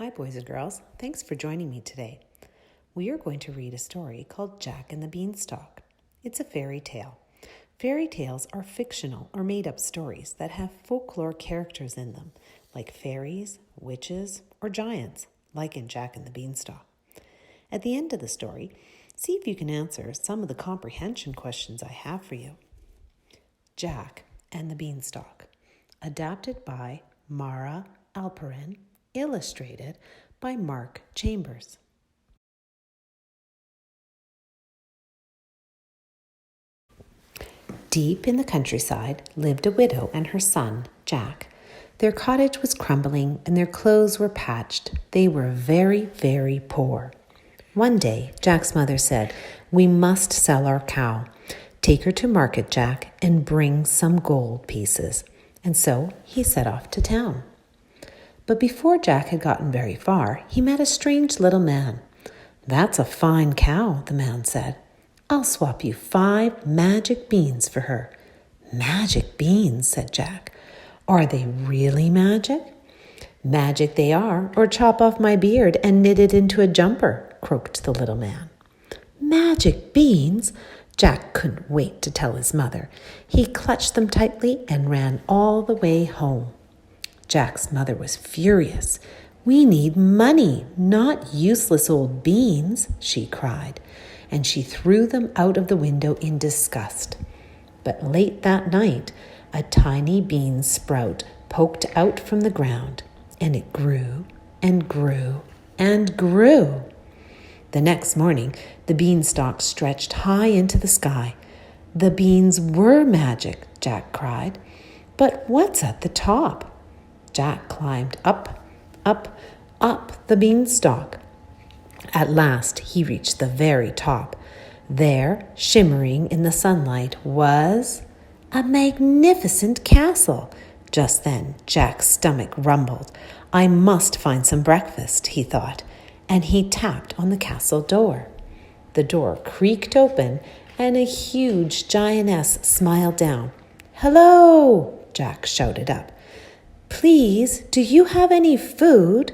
Hi, boys and girls. Thanks for joining me today. We are going to read a story called Jack and the Beanstalk. It's a fairy tale. Fairy tales are fictional or made-up stories that have folklore characters in them, like fairies, witches, or giants, like in Jack and the Beanstalk. At the end of the story, see if you can answer some of the comprehension questions I have for you. Jack and the Beanstalk, adapted by Mara Alperin, illustrated by Mark Chambers. Deep in the countryside lived a widow and her son, Jack. Their cottage was crumbling and their clothes were patched. They were very, very poor. One day, Jack's mother said, "We must sell our cow. Take her to market, Jack, and bring some gold pieces." And so he set off to town. But before Jack had gotten very far, he met a strange little man. "That's a fine cow," the man said. "I'll swap you 5 magic beans for her." "Magic beans," said Jack. "Are they really magic?" "Magic they are, or chop off my beard and knit it into a jumper," croaked the little man. Magic beans! Jack couldn't wait to tell his mother. He clutched them tightly and ran all the way home. Jack's mother was furious. "We need money, not useless old beans," she cried, and she threw them out of the window in disgust. But late that night, a tiny bean sprout poked out from the ground, and it grew and grew and grew. The next morning, the beanstalk stretched high into the sky. "The beans were magic," Jack cried. "But what's at the top?" Jack climbed up the beanstalk. At last, he reached the very top. There, shimmering in the sunlight, was a magnificent castle. Just then, Jack's stomach rumbled. "I must find some breakfast," he thought, and he tapped on the castle door. The door creaked open, and a huge giantess smiled down. "Hello!" Jack shouted up. "Please, do you have any food?"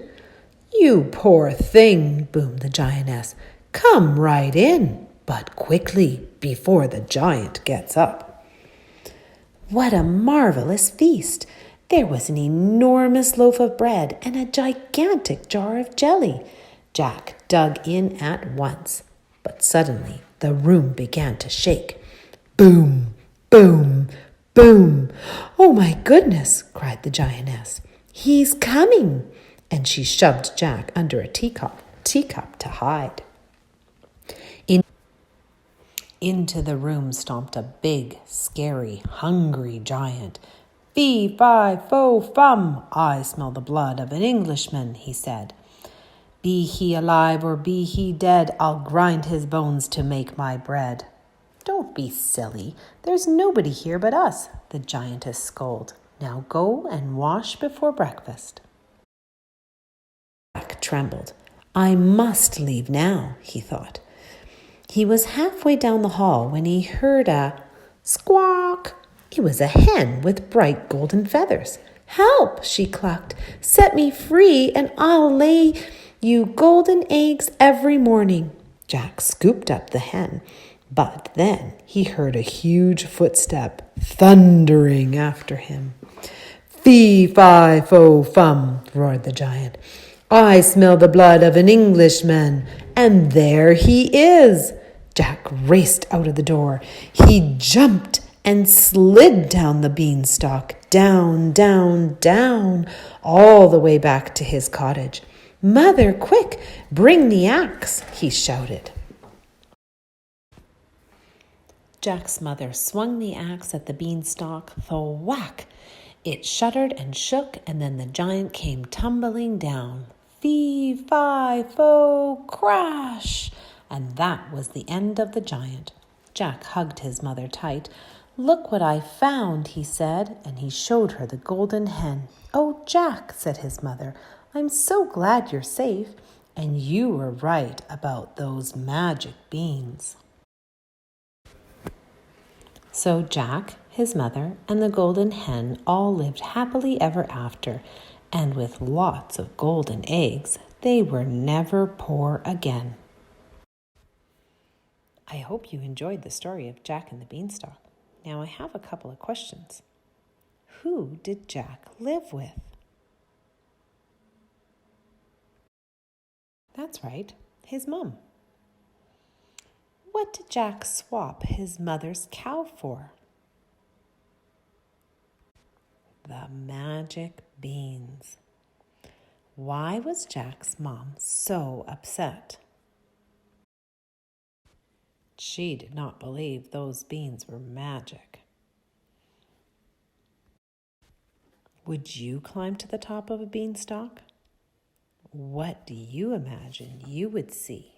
"You poor thing," boomed the giantess. "Come right in, but quickly, before the giant gets up." What a marvelous feast! There was an enormous loaf of bread and a gigantic jar of jelly. Jack dug in at once, but suddenly the room began to shake. Boom, boom, boom. "Oh my goodness," cried the giantess. "He's coming!" And she shoved Jack under a teacup to hide. Into the room stomped a big, scary, hungry giant. "Fee, fi, fo, fum, I smell the blood of an Englishman," he said. "Be he alive or be he dead, I'll grind his bones to make my bread." "Don't be silly. There's nobody here but us," the giantess scolded. "Now go and wash before breakfast." Jack trembled. "I must leave now," he thought. He was halfway down the hall when he heard a squawk. It was a hen with bright golden feathers. "Help!" she clucked. "Set me free and I'll lay you golden eggs every morning." Jack scooped up the hen, but then he heard a huge footstep thundering after him. "Fee, fi, fo, fum," roared the giant. "I smell the blood of an Englishman, and there he is." Jack raced out of the door. He jumped and slid down the beanstalk, down, down, down, all the way back to his cottage. "Mother, quick, bring the axe," he shouted. Jack's mother swung the axe at the beanstalk, thwack! It shuddered and shook, and then the giant came tumbling down. Fee, fi, fo, crash! And that was the end of the giant. Jack hugged his mother tight. "Look what I found," he said, and he showed her the golden hen. "Oh, Jack," said his mother, "I'm so glad you're safe, and you were right about those magic beans." So Jack, his mother, and the golden hen all lived happily ever after, And with lots of golden eggs, they were never poor again. I hope you enjoyed the story of Jack and the Beanstalk. Now I have a couple of questions. Who did Jack live with? That's right, his mom. What did Jack swap his mother's cow for? The magic beans. Why was Jack's mom so upset? She did not believe those beans were magic. Would you climb to the top of a beanstalk? What do you imagine you would see?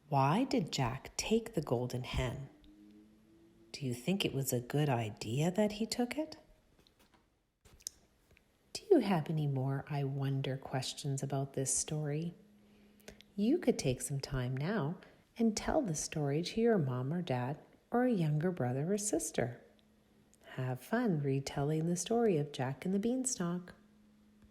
Why did Jack take the golden hen? Do you think it was a good idea that he took it? Do you have any more I wonder questions about this story? You could take some time now and tell the story to your mom or dad or a younger brother or sister. Have fun retelling the story of Jack and the Beanstalk.